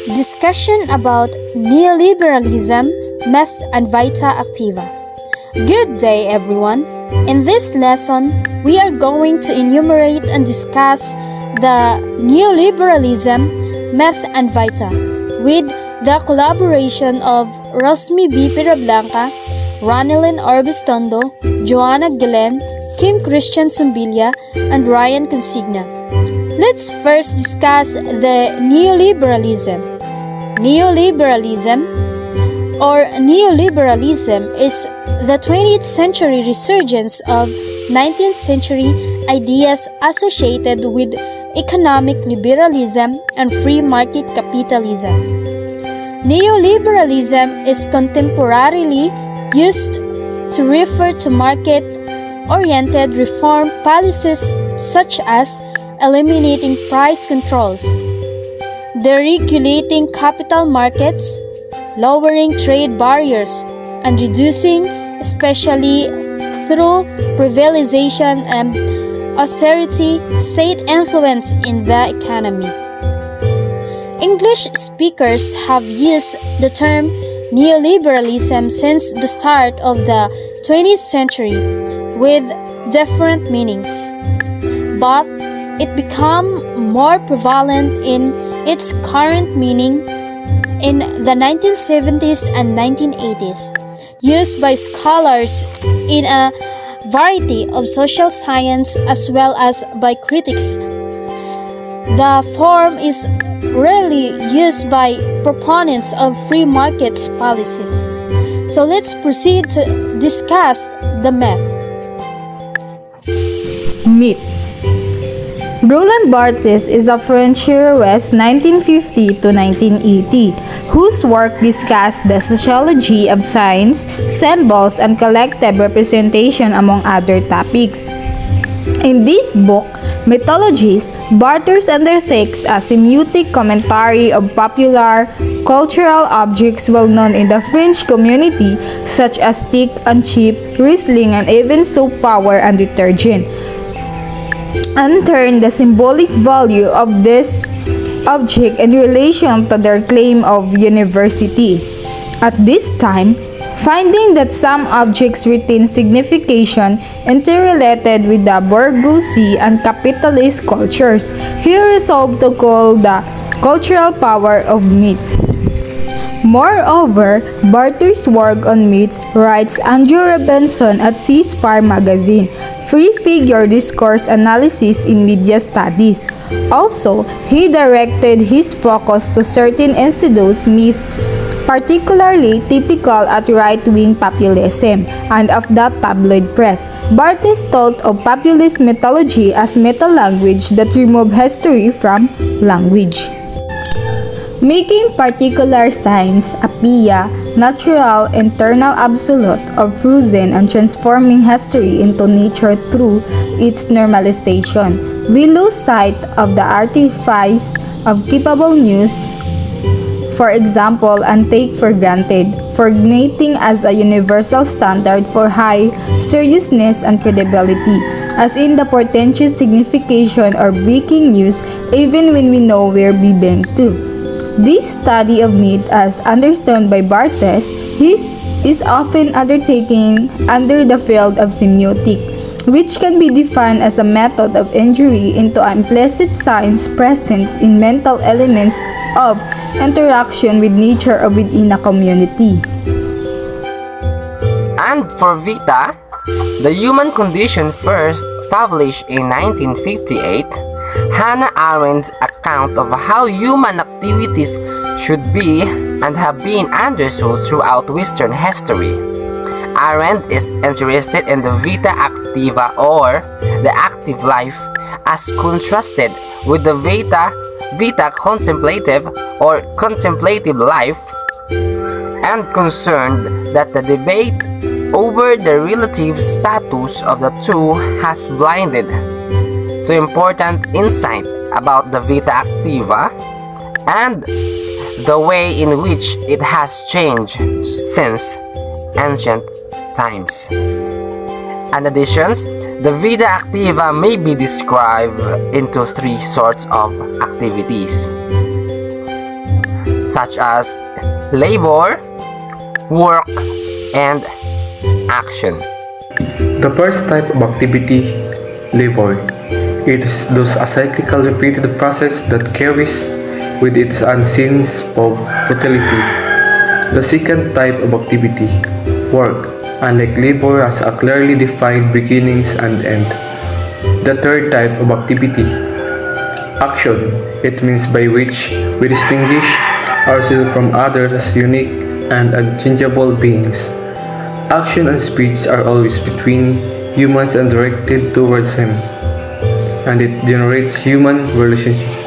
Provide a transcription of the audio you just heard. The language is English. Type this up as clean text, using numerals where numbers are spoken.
Discussion about neoliberalism, myth, and vita activa. Good day, everyone. In this lesson, we are going to enumerate and discuss the neoliberalism, myth, and vita with the collaboration of Rosmi B. Pirablanca, Ranelyn Orbistondo, Joanna Guillen, Kim Christian Sumbilia, and Ryan Consigna. Let's first discuss the neoliberalism. Neoliberalism is the 20th century resurgence of 19th century ideas associated with economic liberalism and free market capitalism. Neoliberalism is contemporarily used to refer to market-oriented reform policies such as eliminating price controls, deregulating capital markets, lowering trade barriers, and reducing, especially through privatization and austerity, state influence in the economy. English speakers have used the term neoliberalism since the start of the 20th century with different meanings, but it became more prevalent in its current meaning in the 1970s and 1980s, used by scholars in a variety of social science as well as by critics. The form is rarely used by proponents of free markets policies. So let's proceed to discuss the myth. Myth. Roland Barthes is a French theorist 1950 to 1980, whose work discussed the sociology of signs, symbols, and collective representation among other topics. In this book, Mythologies, Barthes undertakes a semiotic commentary of popular cultural objects well known in the French community, such as stick and chip, wrestling, and even soap power and detergent, and turn the symbolic value of this object in relation to their claim of university. At this time, finding that some objects retain signification interrelated with the bourgeoisie and capitalist cultures, he resolved to call the cultural power of myth. Moreover, Barthes' work on myths, writes Andrew Robinson at Ceasefire magazine, Free Figure Discourse Analysis in Media Studies. Also, he directed his focus to certain insidious myths, particularly typical at right-wing populism and of that tabloid press. Barthes thought of populist mythology as meta-language that removed history from language, making particular signs appear natural, internal, absolute, or frozen, and transforming history into nature through its normalization. We lose sight of the artifice of capable news, for example, and take for granted formatting as a universal standard for high seriousness and credibility, as in the portentous signification or breaking news, even when we know we're being to. This study of myth, as understood by Barthes, is often undertaken under the field of semiotic, which can be defined as a method of inquiry into implicit signs present in mental elements of interaction with nature or within a community. And for Vita, The Human Condition, first published in 1958, Hannah Arendt's account of how human activities should be and have been understood throughout Western history. Arendt is interested in the vita activa, or the active life, as contrasted with the vita contemplative or contemplative life, and concerned that the debate over the relative status of the two has blinded to important insight about the vita activa and the way in which it has changed since ancient times. In addition, the vita activa may be described into three sorts of activities. such as labor, work, and action. The first type of activity, labor. It is thus a cyclical repeated process that carries with it an sense of futility. The second type of activity, work, unlike labor, has a clearly defined beginnings and end. The third type of activity, action. It means by which we distinguish ourselves from others as unique and unchangeable beings. Action and speech are always between humans and directed towards them, and it generates human relationships.